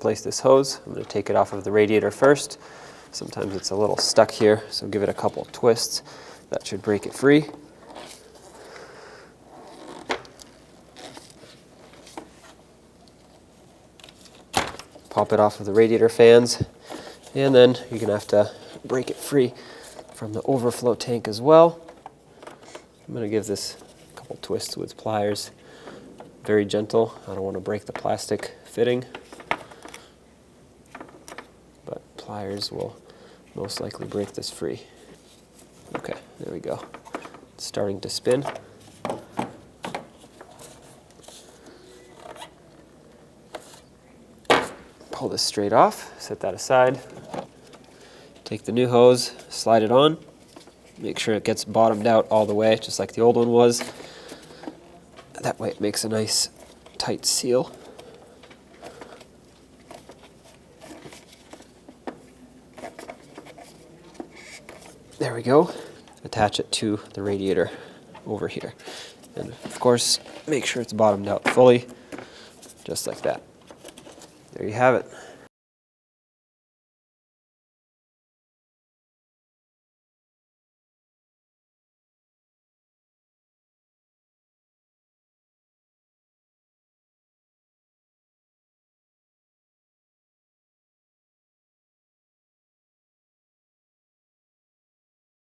replace this hose. I'm going to take it off of the radiator first. Sometimes it's a little stuck here, so give it a couple twists. That should break it free. Pop it off of the radiator fans, and then you're going to have to break it free from the overflow tank as well. I'm going to give this a couple twists with pliers. Very gentle. I don't want to break the plastic fitting, but pliers will most likely break this free. Okay, there we go. It's starting to spin. Pull this straight off, set that aside. Take the new hose, slide it on. Make sure it gets bottomed out all the way, just like the old one was. That way it makes a nice tight seal. There we go. Attach it to the radiator over here. And of course, make sure it's bottomed out fully, just like that. There you have it.